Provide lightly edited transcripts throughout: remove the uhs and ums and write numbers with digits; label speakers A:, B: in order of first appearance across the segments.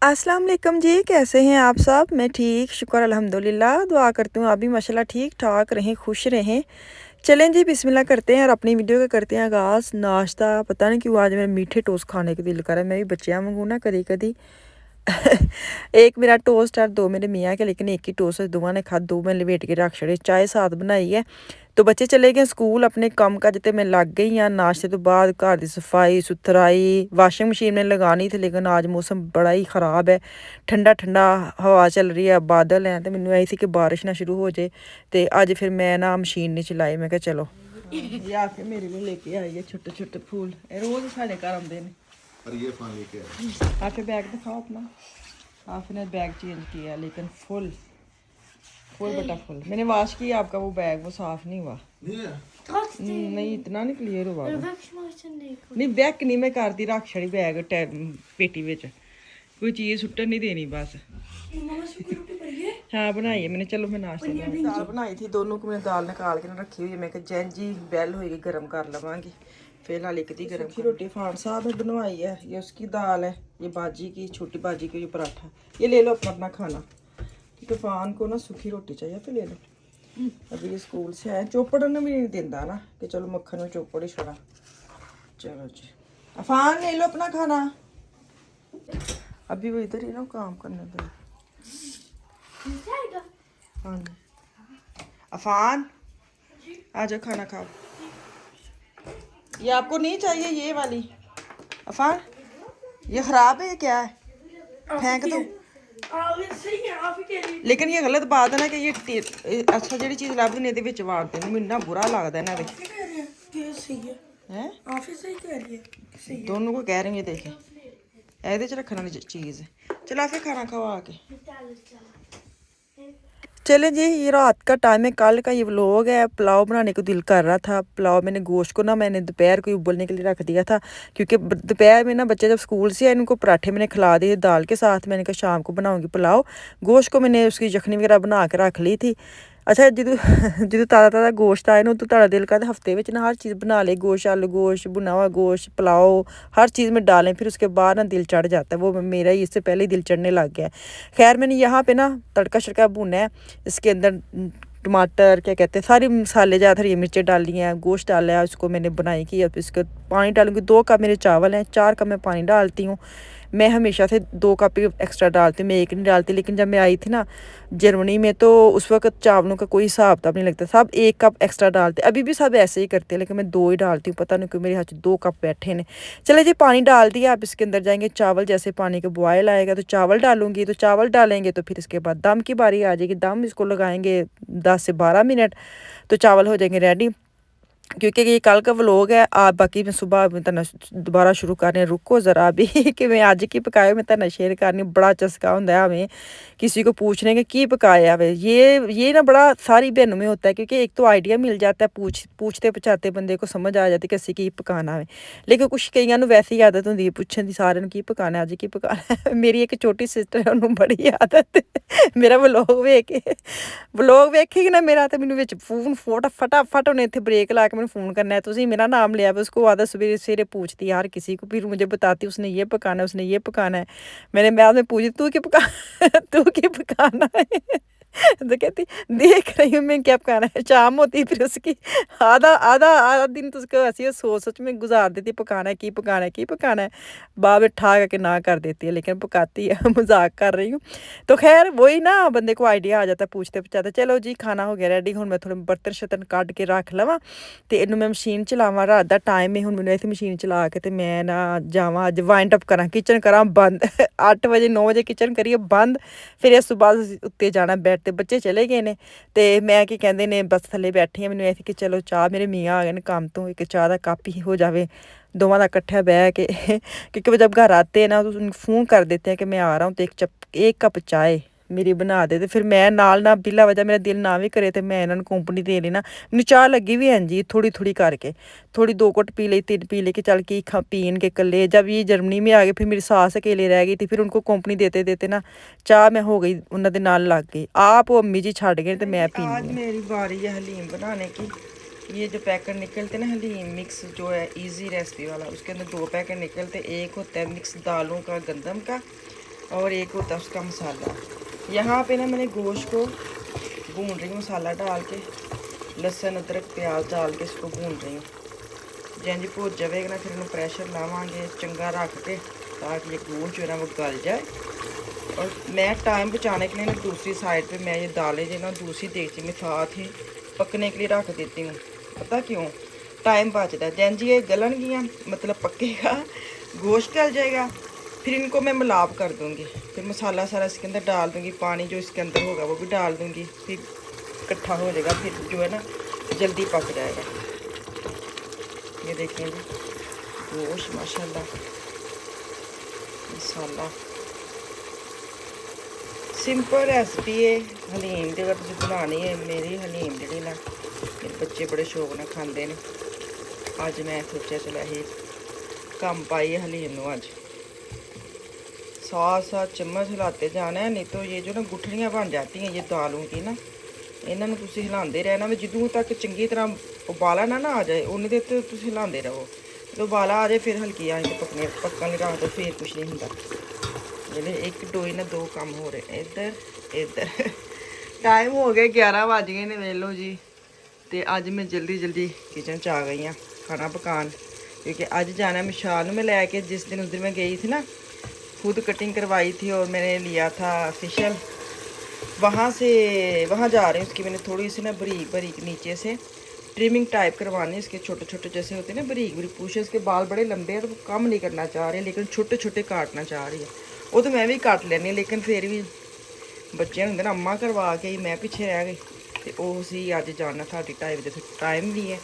A: अस्सलाम वालेकुम जी, कैसे हैं आप सब? मैं ठीक, शुक्र अल्हम्दुलिल्लाह। दुआ करती हूँ आप भी माशाल्लाह ठीक-ठाक रहें, खुश रहें। चलें जी बिस्मिल्लाह करते हैं और अपनी वीडियो का करते हैं आगाज़। नाश्ता पता नहीं क्यों आज मेरा मीठे टोस्ट खाने का दिल कर रहा है। मैं भी बच्चियां वांगू ना कदी-कदी एक मेरा टोस्ट और दो मेरे मियाँ के, लेकिन एक ही टोस्ट दोवां ने खा, दो मैं लपेट के रख छड़े। चाय साथ बनाई है तो बच्चे चले गए स्कूल अपने कम काज ते मैं लग गई हाँ। नाश्ते तो बाद घर की सफाई सुथराई वाशिंग मशीन में लगानी थी, लेकिन आज मौसम बड़ा ही ख़राब है। ठंडा ठंडा हवा चल रही है, बादल हैं, तो मैनू आई थी कि बारिश ना शुरू हो जाए। तो अज फिर मैं ना मशीन नहीं चलाई, मैं क्या चलो या फिर मेरे लिए लेके आई है छोटे छोटे फूल। रोज़ साढ़े घर आते हैं।
B: और ये पानी लेके आए।
A: आपने बैग दिखाओ अपना। आपने बैग चेंज किया लेकिन फुल फुल बटा फुल। मैंने वॉश किया आपका वो बैग, वो साफ नहीं हुआ। नहीं इतना नहीं क्लियर हुआ वो। नहीं बैग नहीं मैं करती, रख छड़ी बैग पेटी विच, कोई चीज़ सुट्टन नहीं देनी बस। हाँ बनाई है मैंने। चलो मैं नाश्ते में दाल बनाई थी, दोनों को मैंने दाल निकाल के ना रखी हुई है। मैं जैन जी बैल होएगी गर्म कर लवांगी। फिलहाल एक दी गर्म की रोटी फान साहब ने बनवाई है। ये उसकी दाल है, ये बाजी की छोटी बाजी की, ये पराठा। ये ले लो अपना अपना खाना, क्योंकि फान को ना सूखी रोटी चाहिए। फिर ले लो। अभी ये स्कूल से आए, चोपड़ ने भी नहीं देता ना कि चलो मक्खन में चोपड़ ही छोड़ा। चलो जी अफान ले लो अपना खाना। अभी वो इधर ही ना काम करने दो। हाँ जी अफान आ जाओ खाना खाओ। ये आपको नहीं चाहिए ये वाली अफान? ये खराब है, ये क्या है? फेंक दो। लेकिन ये गलत बात है ना कि ये अच्छा जी चीज़ लभदी ने विच वाड़ते हैं। मैनू बुरा लगता है हैं। दोनों को कह रही हूँ, देखे ਇਹਦੇ ਚ रखने वाली चीज़ है। चला फिर खाना खाओ आके। चले जी ये रात का टाइम है, कल का ये व्लॉग है। पुलाव बनाने को दिल कर रहा था। पुलाव मैंने गोश्त को ना मैंने दोपहर को उबलने के लिए रख दिया था, क्योंकि दोपहर में ना बच्चे जब स्कूल से आए इनको पराठे मैंने खिला दिए दाल के साथ। मैंने कहा शाम को बनाऊंगी पुलाव। गोश्त को मैंने उसकी यखनी वगैरह बना के रख ली थी। अच्छा जो जो ताज़ा ताज़ा गोश्त आए ना तो ताड़ा दिल करता हफ्ते में ना हर चीज़ बना ले। गोश्त आलू गोश्त भुना हुआ गोश्त पुलाव हर चीज़ में डालें, फिर उसके बाद ना दिल चढ़ जाता है। वो मेरा ही इससे पहले ही दिल चढ़ने लग गया है। खैर मैंने यहाँ पे ना तड़का शड़का भुना है। इसके अंदर टमाटर क्या कहते हैं सारे मसाले ज़्यादा हरी मिर्चें डाली हैं, गोश्त डाला है, उसको मैंने बनाई की। अब इसके पानी डालूंगी। 2 कप मेरे चावल हैं, 4 कप मैं पानी डालती हूँ। मैं हमेशा से 2 कप ही एक्स्ट्रा डालती हूँ, मैं एक नहीं डालती। लेकिन जब मैं आई थी ना जर्मनी में तो उस वक्त चावलों का कोई हिसाब किताब नहीं लगता, सब 1 कप एक्स्ट्रा डालते। अभी भी सब ऐसे ही करते हैं, लेकिन मैं 2 ही डालती हूँ। पता नहीं क्यों मेरे हाथ 2 कप बैठे ने। चले जी पानी डाल दिया। अब इसके अंदर जाएंगे चावल। जैसे पानी का बॉयल आएगा तो चावल डालूंगी, तो चावल डालेंगे तो फिर इसके बाद दम की बारी आ जाएगी। दम इसको लगाएंगे 10 से 12 मिनट, तो चावल हो जाएंगे रेडी। क्योंकि ये कल का व्लॉग है। आप बाकी मैं सुबह तना दोबारा शुरू कर रही हूँ। रुको ज़रा अभी कि मैं अज की पकाया मैं तना शेयर करनी। बड़ा चस्का होंदा है हमें किसी को पूछने के की पकाया वे। ये ना बड़ा सारी बहनों में होता है, क्योंकि एक तो आइडिया मिल जाता है, पूछते पछाते बंदे को समझ आ जाती है कि असी की पकाना है। लेकिन कुछ कईयां वैसे ही आदत होंदी है पूछने की सारे की पकाना अज की पकाना है। मेरी एक छोटी सिस्टर है, उन्होंने बड़ी आदत है मेरा व्लॉग वेखेगी ना मेरा, तो मैनू फोन फटाफट उन्हें इतने ब्रेक ला के मैंने फ़ोन करना है। तुझे मेरा नाम लिया है, उसको आदत सवेरे सवेरे पूछती है हर किसी को, फिर मुझे बताती उसने ये पकाना है उसने ये पकाना है। मैंने बाद में पूछी तू क्या पका तू क्या पकाना है? तो कहती देख रही हूँ मैं क्या पकाना है। शाम होती फिर उसकी आधा आधा आधा दिन तो उसको ऐसी सोच में गुजार देती पकाना है की पकाना है की पकाना है। बाप ठा करके ना कर देती है, लेकिन पकाती है। मजाक कर रही हूँ। तो खैर वही ना बंदे को आइडिया आ जाता है पूछते पछाते। चलो जी खाना हो गया रेडी। हुण मैं थोड़े बर्तन शर्तन कढ़ के रख लवां ते इनू मैं मशीन चलावां। रात दा टाइम है, हुण मैनूं इत्थे मशीन चला के ते मैं ना जावां अज वाइंड अप करां, किचन करां बंद। 8 बजे 9 बजे किचन करिए बंद। फिर इस बाद उत्ते जाना बैठ ते बच्चे चले गए ने ते मैं की कहंदे ने बस थल्ले बैठी हां। मैनूं ऐ कि चलो चाह मेरे मियाँ आ गए ने काम तो, एक चाह दा कप ही हो जावे दोवां दा इकट्ठा बह के। क्योंकि वो जब घर आते हैं ना तो उनको फ़ोन कर देते हैं कि मैं आ रहा हूँ, तो एक कप चाय मेरी बना दे। तो फिर मैं नाल ना बिला वजह मेरा दिल ना भी करे तो मैं इन्होंने कंपनी दे लेना। मैनूं चाह लगी भी है जी थोड़ी थोड़ी करके, थोड़ी 2 घुट पी ली 3 पी ली कि चल की पीन के कल्ले। जब ये जर्मनी में आ गए फिर मेरी सास अकेले रह गई थी, फिर उनको कंपनी देते देते ना चाह मैं हो गई उन्होंने दे नाल लग गई। आप वो अम्मी जी छड़ गए तो मैं पीनी। आज मेरी बारी है हलीम बनाने की। ये जो पैकेट निकलते ना हलीम मिक्स जो है इजी रेसिपी वाला, उसके अंदर 2 पैकेट निकलते। एक होता है मिक्स दालों का गंदम का, और एक होता है उसका मसाला। यहाँ पे ना मैंने गोश्त को भून रही हूँ मसाला डाल के, लहसुन अदरक प्याज डाल के इसको भून रही हूँ। जिंज भुज जाएगा ना फिर इन्हें प्रैशर लावांगे चंगा रख के ताकि ये गोश्त जो है ना वो गल जाए। और मैं टाइम बचाने के लिए ना दूसरी साइड पे मैं ये दालें जो ना दूसरी देगची में साथ ही पकने के लिए रख देती हूँ। पता क्यों? टाइम बचता है। जिंज ये गलन गया मतलब पकेगा, गोश्त गल जाएगा, फिर इनको मैं मिलाप कर दूँगी, फिर मसाला सारा इसके अंदर डाल दूँगी, पानी जो इसके अंदर होगा वो भी डाल दूँगी, फिर इकट्ठा हो जाएगा, फिर जो है ना जल्दी पक जाएगा। ये देखें जी गोश्त माशाल्लाह, मसाला सिंपल रेसिपी है हलीम की। अगर तुम बनानी है मेरी हलीम जी ना मेरे बच्चे बड़े शौक नाल खाते हैं। अज मैं सोचा चलो यही कम पाइए हलीम नूं, अज साथ साथ चम्मच हिलाते जाना है, नहीं तो ये जो ना गुठलियाँ बन जाती हैं ये दालों की ना, इन्होंने तुम हिलाते रहना वे जदों तक चंगी तरह उबाला ना आ जाए उन्नी देर तक तुम हिलाते रहो। जो उबाला आ जाए फिर हल्की आँच पकने पकने रख दो, फिर कुछ नहीं होंगे। ਜਿਹੜੇ ਇੱਕ ਡੋਈ ਨਾਲ ਦੋ ਕੰਮ ਹੋ ਰਹੇ ਇੱਧਰ ਇੱਧਰ। ਟਾਈਮ ਹੋ ਗਿਆ 11 ਵੱਜ ਗਏ ਨੇ ਵੇਖ ਲਓ ਜੀ। ਤੇ ਅੱਜ ਮੈਂ ਜਲਦੀ ਕਿਚਨ 'ਚ ਆ ਗਈ ਹਾਂ ਖਾਣਾ ਪਕਾਉਣ, क्योंकि आज जाना है मिशाल में ले के। जिस दिन उस दिन मैं गई थी ना, खुद कटिंग करवाई थी और मैंने लिया था फेशियल, वहाँ जा रही हूँ। उसकी मैंने थोड़ी सी ना बारीक नीचे से ट्रिमिंग टाइप करवानी। इसके छोटे छोटे जैसे होते हैं ना बारीक पूछे, इसके बाल बड़े लंबे हैं तो वो कम नहीं करना चाह रही, लेकिन छोटे छोटे काटना चाह रही है। वो तो मैं भी काट लेनी, लेकिन फिर भी बच्चे होंगे ना, अम्मा करवा के ही मैं पीछे रह गई। तो वो सी अज जाना 2:30 बजे, टाइम भी है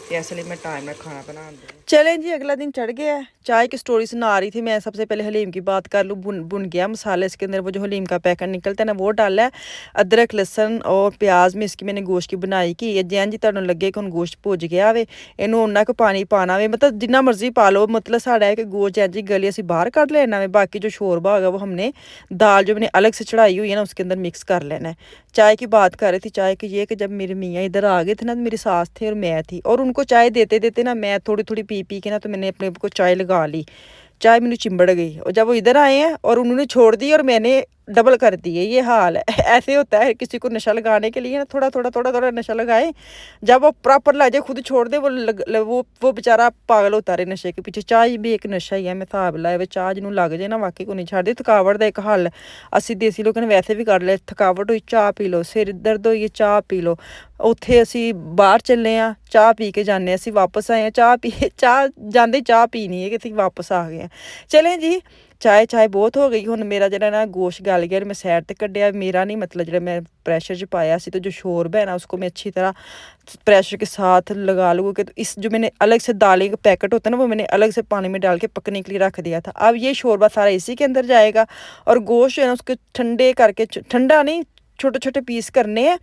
A: तो इसलिए मैं टाइम में खाना बना दूँ। चलें जी, अगला दिन चढ़ गया है। चाय की स्टोरी सुना रही थी मैं। सबसे पहले हलीम की बात कर लूँ। बुन गया मसाला, इसके अंदर वो जो हलीम का पैकेट निकलता है ना वो डाला है। अदरक लहसन और प्याज में इसकी मैंने गोश्त की बनाई की है। जैन जी तुहानूं लगे कि हुण गोश्त भुज गया वे, इनू उन्ना क पानी पाना वे, मतलब जिन्ना मर्जी पा लो। मतलब साड़ा है कि गोश्त जैन जी गली असीं बाहर कढ़ लेना वे, बाकी जो शोरबा होगा वो हमने दाल जो मैंने अलग से चढ़ाई हुई है ना उसके अंदर मिक्स कर लेना है। चाय की बात कर रही थी। चाय की ये कि जब मेरे मियाँ इधर आ गए थे ना, मेरी सास थे और मैं थी, और उनको चाय देते देते ना मैं थोड़ी पी के ना तो मैंने अपने को चाय लगा ली। चाय मैंने चिंबड़ गई, और जब वो इधर आए हैं और उन्होंने छोड़ दी और मैंने डबल कर दिए। ये हाल है। ऐसे होता है किसी को नशा लगाने के लिए ना, थोड़ा नशा लगाए, जब वो प्रॉपर लग जाए खुद छोड़ दे, वो बेचारा पागल होता रहे नशे के पीछे। चाय भी एक नशा ही है, मैं हिसाब लाया वे। चाह जिन्होंने लग जाए ना वाकई को नहीं छाड़ती। थकावट का एक हल असीं देसी लोगों ने वैसे भी कर लिया। थकावट हुई चाह पी लो, सिर दर्द होई चाह पी लो। उत्थे असीं बाहर चले हाँ, चाह पी के जाने, असीं वापस आए हैं चाह जाते चाह पीनी है कि असीं वापस आ गए हैं। चलें जी, चाय बहुत हो गई। हुण मेरा जिहड़ा ना गोश्त गल गया, मैं साइड ते कड्ढिया। मेरा नहीं मतलब जिहड़ा मैं प्रेशर च पाया सी, तो जो शोरबा है ना उसको मैं अच्छी तरह प्रेशर के साथ लगा लूँ कि इस जो मैंने अलग से दालें का पैकेट होता है ना वो मैंने अलग से पानी में डाल के पकने के लिए रख दिया था। अब ये शोरबा सारा इसी के अंदर जाएगा, और गोश्त जो है ना उसके ठंडे करके, ठंडा नहीं छोटे छोटे पीस करने हैं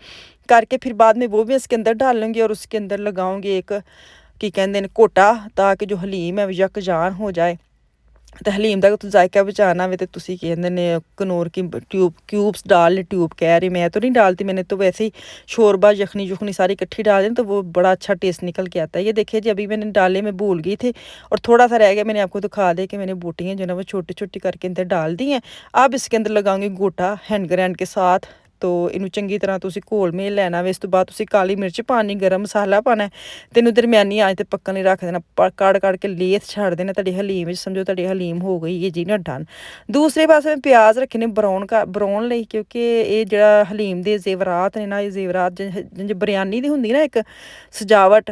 A: करके, फिर बाद में वो भी इसके अंदर डालूंगी और उसके अंदर लगाऊंगी एक की कहते हैं कोटा, ताकि जो हलीम है यकजान हो जाए। तो हलीम का तो जायका बचाना वे तो तुसी कहते ने कनौर की क्यूब्स डाल ले। ट्यूब कह रही, मैं तो नहीं डालती, मैंने तो वैसे ही शोरबा यखनी सारी इकट्ठी डाल दी तो वो बड़ा अच्छा टेस्ट निकल के आता है। ये देखिए जी, अभी मैंने डाले, मैं भूल गई थी और थोड़ा सा रह गया। मैंने आपको दिखा दे कि मैंने बोटियाँ जो है वो छोटी छोटी करके अंदर डाल दी हैं। अब इसके अंदर लगाऊंगी गोटा हैंड ग्रैंड के साथ। तो इनू चंगी तरह तुसी घोल मेल लेना वे। इस तो बाद तुसी काली मिर्च पानी, गर्म मसाला पाना, तेन दरम्यानी आंच ते पक्कन नहीं रख देना। कड़ के लेस छड़ देना। तुहाडी हलीम समझो तुहाडी हलीम हो गई है जी ना डन। दूसरे पासे मैं प्याज रखे ने ब्राउन लई, क्योंकि ये जिहड़ा हलीम दे जेवरात ने ना, ये जेवरात जिंज बिरयानी दी हुंदी ना एक सजावट,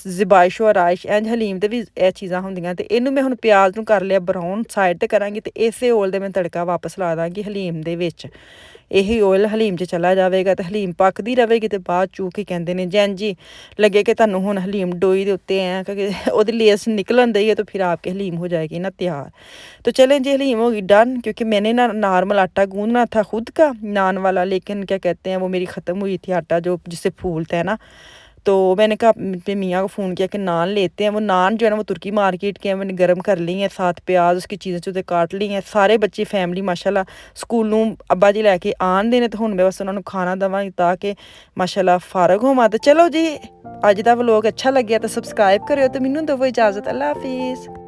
A: ज़िबाइश और आइश, इंज हलीम दे भी ਇਹ चीज़ां ਹੁੰਦੀਆਂ। ਤੇ ਇਹਨੂੰ मैं ਹੁਣ ਪਿਆਜ਼ ਨੂੰ ਕਰ ਲਿਆ ਬਰਾਊਨ, ਸਾਈਡ ਤੇ ਕਰਾਂਗੀ ਤੇ ਇਸੇ ਓਇਲ ਦੇ ਮੈਂ ਤੜਕਾ ਵਾਪਸ ਲਾ ਦਾਂਗੀ ਹਲੀਮ ਦੇ ਵਿੱਚ। ਇਹੀ ਓਇਲ ਹਲੀਮ 'ਚ ਚਲਾ ਜਾਵੇਗਾ ਤੇ ਹਲੀਮ ਪੱਕਦੀ ਰਹੇਗੀ ਤੇ ਬਾਅਦ ਚੋਂ ਕੀ ਕਹਿੰਦੇ ਨੇ ਜੈਨ ਜੀ ਲੱਗੇ ਕਿ ਤੁਹਾਨੂੰ ਹੁਣ ਹਲੀਮ ਡੋਈ ਦੇ ਉੱਤੇ ਐ ਕਿ ਉਹਦੀ ਲੇਸ निकलन दी है तो फिर आपकी हलीम हो जाएगी ना तैयार। तो चलें जी, हलीम होगी डन। क्योंकि मैंने ना नॉर्मल आटा गूंदना था खुद का, नान वाला, लेकिन क्या कहते हैं वो मेरी ख़त्म हुई थी आटा जो जिससे फूलता है ना। तो मैंने कहा अपने मियाँ को फ़ोन किया कि नान लेते हैं। वो नान जो है ना वो तुर्की मार्केट के हैं, मैंने गर्म कर ली हैं, साथ प्याज उसकी चीज़ें चूज़ें काट ली हैं। सारे बच्चे फैमिली माशाल्लाह स्कूलों अब्बा जी लैके आन देने, तो हुण मैं बस उन्होंने खाना देवांगी ताकि माशाल्लाह फारग होवां। तो चलो जी, अज दा व्लॉग अच्छा लग्या तो सबसक्राइब करियो, तो मैनूं दवो इजाज़त। अल्लाह हाफिज़।